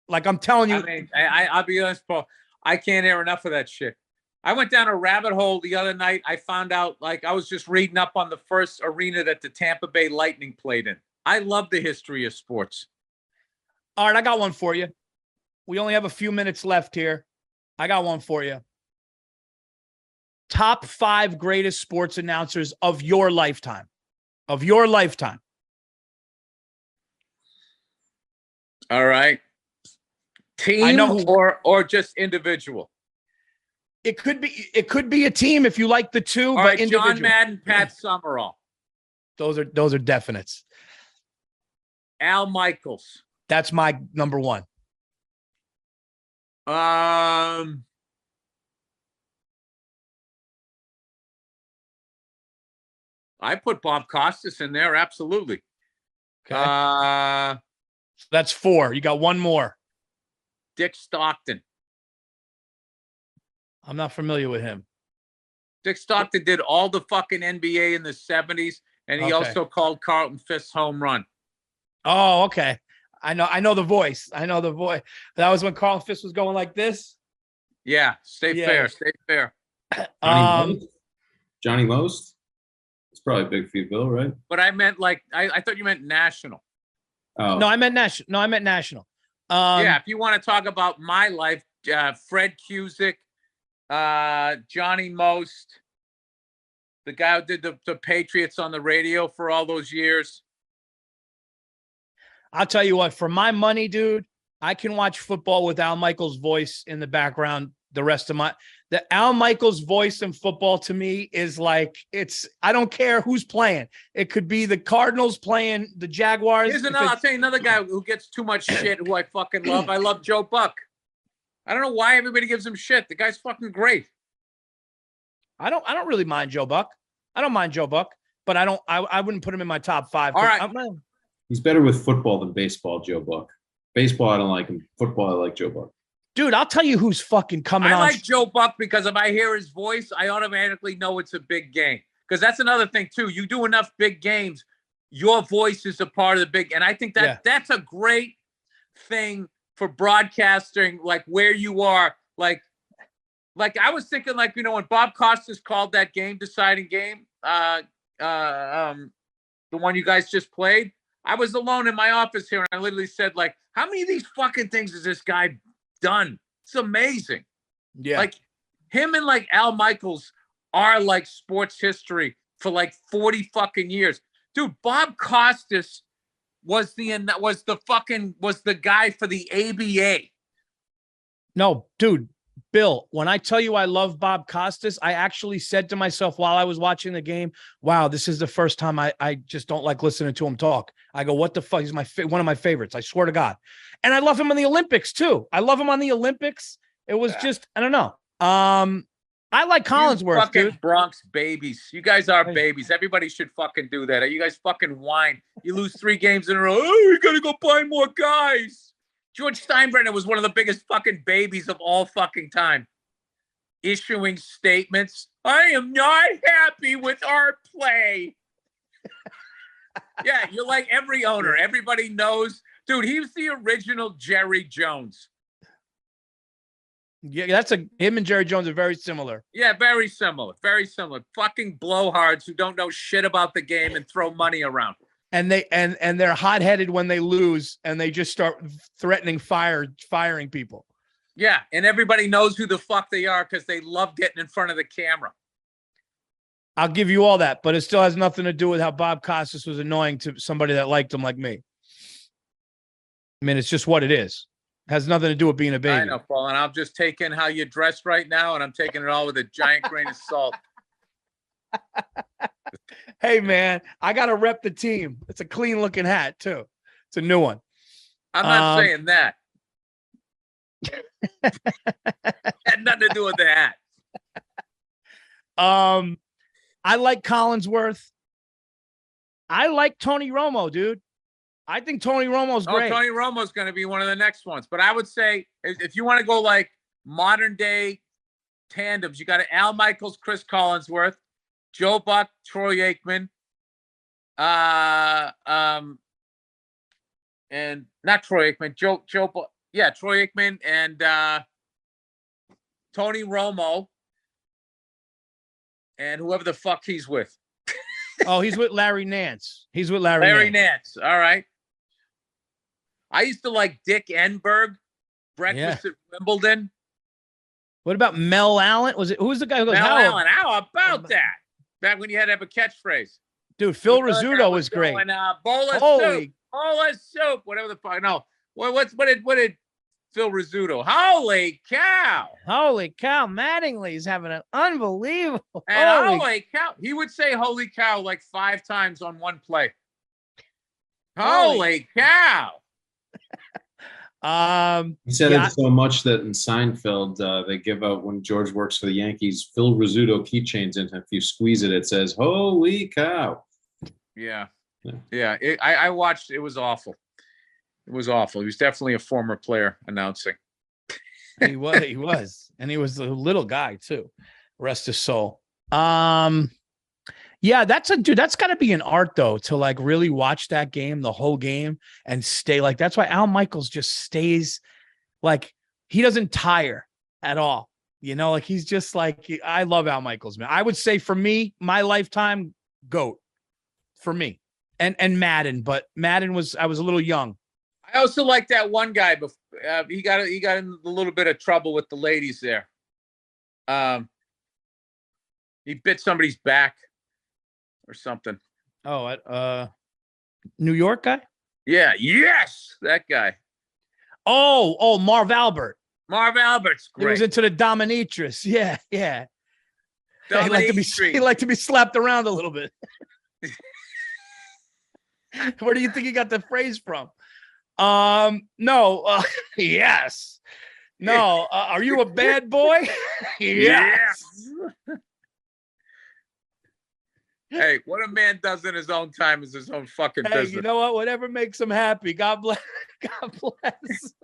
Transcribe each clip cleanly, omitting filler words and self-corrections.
Like I'm telling I you, mean, I'll be honest, Paul. I can't hear enough of that shit. I went down a rabbit hole the other night. I found out, like, I was just reading up on the first arena that the Tampa Bay Lightning played in. I love the history of sports. all right, I got one for you. We only have a few minutes left here. I got one for you. Top 5 greatest sports announcers of your lifetime. Of your lifetime. All right. Team I know who, or just individual? it could be a team if you like the two, All but right, individual. John Madden, Pat Summerall. Those are definites. Al Michaels. That's my number one. I put Bob Costas in there, absolutely. Okay. That's 4. You got one more. Dick Stockton. I'm not familiar with him. Dick Stockton did all the fucking NBA in the 70s, and he also called Carlton Fisk's home run. Oh, okay. I know the voice. I know the voice. That was when Carlton Fisk was going like this. Yeah, stay fair. Johnny Most. It's probably big for you, Bill, right? But I meant I thought you meant national. Oh no, I meant national. Yeah, if you want to talk about my life, Fred Cusick, Johnny Most, the guy who did the Patriots on the radio for all those years. I'll tell you what, for my money, dude, I can watch football with Al Michaels' voice in the background. The Al Michaels voice in football to me is like, I don't care who's playing. It could be the Cardinals playing the Jaguars. I'll tell you another guy who gets too much shit who I fucking love. I love Joe Buck. I don't know why everybody gives him shit. The guy's fucking great. I don't really mind Joe Buck. I don't mind Joe Buck, but I wouldn't put him in my top 5. All right. He's better with football than baseball, Joe Buck. Baseball, I don't like him. Football, I like Joe Buck. Dude, I'll tell you who's fucking coming on. I like Joe Buck because if I hear his voice, I automatically know it's a big game. Because that's another thing, too. You do enough big games, your voice is a part of the big. And I think that's a great thing for broadcasting, like where you are. Like I was thinking, like, when Bob Costas called that game-deciding game, the one you guys just played, I was alone in my office here, and I literally said, like, how many of these fucking things has this guy done? It's amazing. Yeah. Like, him and, like, Al Michaels are, like, sports history for, like, 40 fucking years. Dude, Bob Costas was the guy for the ABA. No, dude. Bill, when I tell you I love Bob Costas, I actually said to myself while I was watching the game, wow, this is the first time I just don't like listening to him talk. I go, what the fuck? He's one of my favorites. I swear to God. And I love him on the Olympics too. I love him on the Olympics. It was just, I don't know. I like Collinsworth, fucking dude. Bronx babies. You guys are babies. Everybody should fucking do that. You guys fucking whine. You lose 3 games in a row. Oh, we gotta go buy more guys. George Steinbrenner was one of the biggest fucking babies of all fucking time. Issuing statements. I am not happy with our play. Yeah, you're like every owner. Everybody knows. Dude, he was the original Jerry Jones. Yeah, him and Jerry Jones are very similar. Yeah, very similar. Very similar. Fucking blowhards who don't know shit about the game and throw money around. And they're hot-headed when they lose, and they just start threatening firing people. Yeah, and everybody knows who the fuck they are because they love getting in front of the camera. I'll give you all that, but it still has nothing to do with how Bob Costas was annoying to somebody that liked him like me. I mean, it's just what it is. It has nothing to do with being a baby. I know, Paul, and I'm just taking how you dress right now, and I'm taking it all with a giant grain of salt. Hey, man, I got to rep the team. It's a clean looking hat, too. It's a new one. I'm not saying that. Had nothing to do with the hat. I like Collinsworth. I like Tony Romo, dude. I think Tony Romo's great. Tony Romo's going to be one of the next ones. But I would say if you want to go like modern day tandems, you got Al Michaels, Chris Collinsworth, Joe Buck, Troy Aikman, and not Troy Aikman, Joe Buck. Yeah, Troy Aikman and Tony Romo and whoever the fuck he's with. Oh, he's with Larry Nance. He's with Larry Nance. All right. I used to like Dick Enberg, Breakfast at Wimbledon. What about Mel Allen? Who was the guy who goes, Mel Allen? How about that? Back when you had to have a catchphrase. Dude, Phil Rizzuto was great. Bowl of soup. Bowl of soup. Whatever the fuck. No. What did Phil Rizzuto? Holy cow. Holy cow. Mattingly's having an unbelievable. And holy cow. He would say holy cow like 5 times on one play. Holy cow. He said it so much that in Seinfeld, they give out, when George works for the Yankees, Phil Rizzuto keychains, and if you squeeze it, it says, holy cow. Yeah. I watched. It was awful. It was awful. He was definitely a former player announcing. He was. And he was a little guy too. Rest his soul. Yeah, that's got to be an art though, to like really watch that game, the whole game, and stay like. That's why Al Michaels just stays like, he doesn't tire at all. You know, like he's just like, I love Al Michaels, man. I would say for me, my lifetime GOAT for me, and Madden, but Madden I was a little young. I also like that one guy. He got in a little bit of trouble with the ladies there. He bit somebody's back or something. Oh, New York guy? Yeah, yes, that guy. Oh, Marv Albert. Marv Albert's great. He was into the dominatrix. Yeah. He liked to be slapped around a little bit. Where do you think he got the phrase from? No. Yes. No. Are you a bad boy? Yes. Hey, what a man does in his own time is his own fucking business. You know what? Whatever makes him happy. God bless. God bless.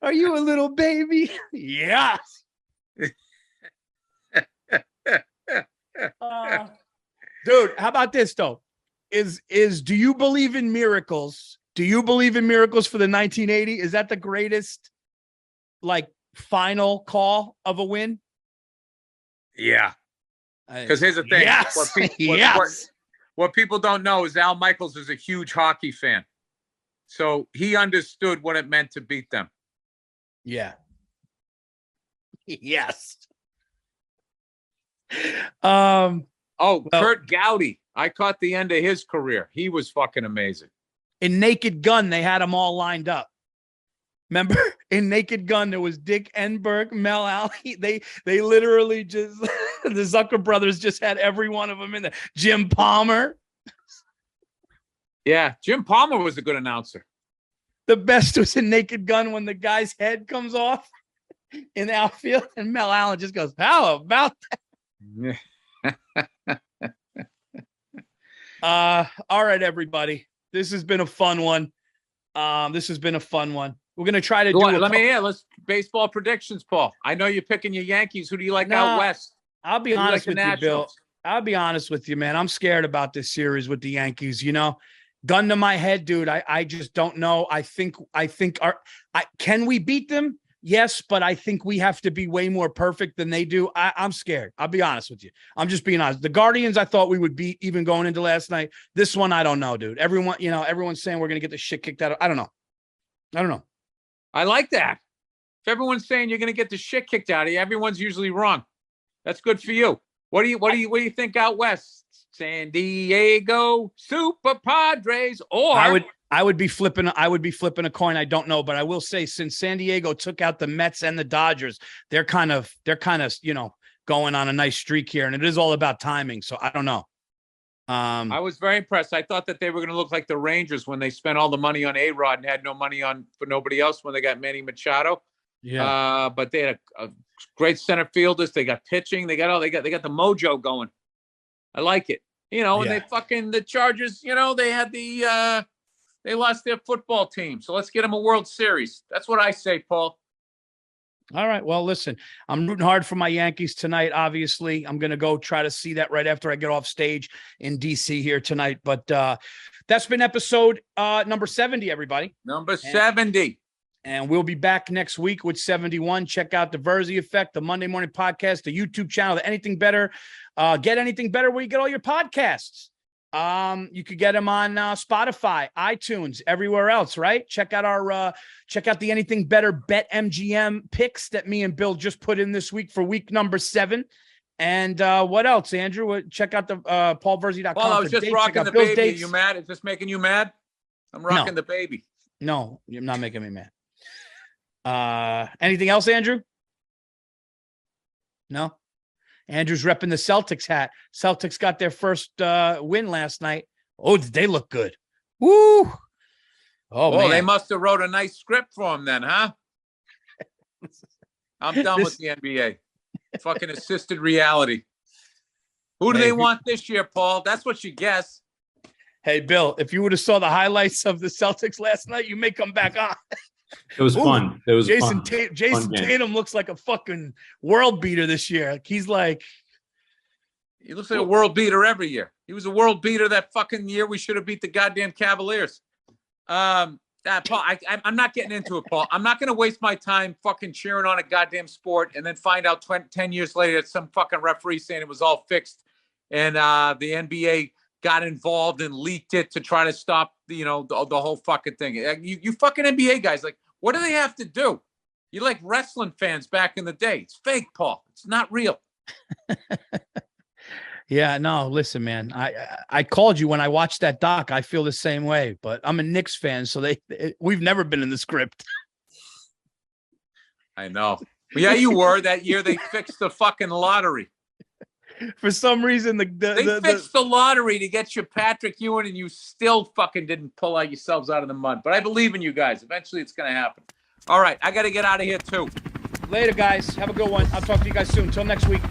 Are you a little baby? Yes. Dude, how about this though? Do you believe in miracles? Do you believe in miracles for the 1980? Is that the greatest like final call of a win? Yeah. Because here's the thing. Yes. What people don't know is Al Michaels is a huge hockey fan. So he understood what it meant to beat them. Yeah. Yes. Kurt Gowdy. I caught the end of his career. He was fucking amazing. In Naked Gun, they had them all lined up. Remember, in Naked Gun, there was Dick Enberg, Mel Allen. They literally just the Zucker brothers just had every one of them in there. Jim Palmer. Yeah, Jim Palmer was a good announcer. The best was in Naked Gun when the guy's head comes off in the outfield, and Mel Allen just goes, "How about that?" All right, everybody. This has been a fun one. We're gonna try to let's baseball predictions, Paul. I know you're picking your Yankees. Who do you like out west? I'll be honest with you, Bill. I'll be honest with you, man. I'm scared about this series with the Yankees. You know, gun to my head, dude. I just don't know. I think can we beat them? Yes, but I think we have to be way more perfect than they do. I'm scared. I'll be honest with you. I'm just being honest. The Guardians, I thought we would beat even going into last night. This one, I don't know, dude. Everyone's saying we're gonna get the shit kicked out of. I don't know. I like that. If everyone's saying you're gonna get the shit kicked out of you, everyone's usually wrong. That's good for you. What do you think out west? San Diego Super Padres, or I would be flipping a coin. I don't know, but I will say, since San Diego took out the Mets and the Dodgers, they're kind of, going on a nice streak here, and it is all about timing. So I don't know. I was very impressed. I thought that they were going to look like the Rangers when they spent all the money on A-Rod and had no money for nobody else when they got Manny Machado. Yeah. But they had a great center fielders. They got pitching. They got the mojo going. I like it. And they the Chargers, they had they lost their football team. So let's get them a World Series. That's what I say, Paul. All right. Well, listen, I'm rooting hard for my Yankees tonight. Obviously, I'm going to go try to see that right after I get off stage in DC here tonight. But that's been episode number 70, everybody. Number 70. And we'll be back next week with 71. Check out the Verzi Effect, the Monday Morning Podcast, the YouTube channel, the Anything Better. Get Anything Better where you get all your podcasts. You could get them on Spotify, iTunes, everywhere else, right? Check out the Anything Better Bet MGM picks that me and Bill just put in this week for week number 7. And what else, Andrew? Check out the paulverzi.com. Paul, I was just rocking the baby. Dates. Are you mad? Is this making you mad? I'm rocking the baby. No, you're not making me mad. Anything else, Andrew? No? Andrew's repping the Celtics hat. Celtics got their first win last night. Oh, did they look good? Woo! Oh, man. They must have wrote a nice script for him then, huh? I'm done with the NBA. Fucking assisted reality. Who do they want this year, Paul? That's what you guess. Hey, Bill, if you would have saw the highlights of the Celtics last night, you may come back on. It was fun. It was Jason fun. Jason Tatum looks like a fucking world beater this year. He looks like a world beater every year. He was a world beater that fucking year we should have beat the goddamn Cavaliers. Paul, I'm not getting into it, Paul. I'm not going to waste my time fucking cheering on a goddamn sport and then find out 10 years later that some fucking referee saying it was all fixed and the NBA got involved and leaked it to try to stop, the whole fucking thing. You fucking NBA guys, like, what do they have to do? You're like wrestling fans back in the day. It's fake, Paul. It's not real. Yeah, no, listen, man. I called you when I watched that doc. I feel the same way, but I'm a Knicks fan, so we've never been in the script. I know. Well, yeah, you were. That year they fixed the fucking lottery. For some reason, they fixed the lottery to get you Patrick Ewing, and you still fucking didn't pull out yourselves out of the mud. But I believe in you guys. Eventually, it's going to happen. All right, I got to get out of here, too. Later, guys. Have a good one. I'll talk to you guys soon. Until next week.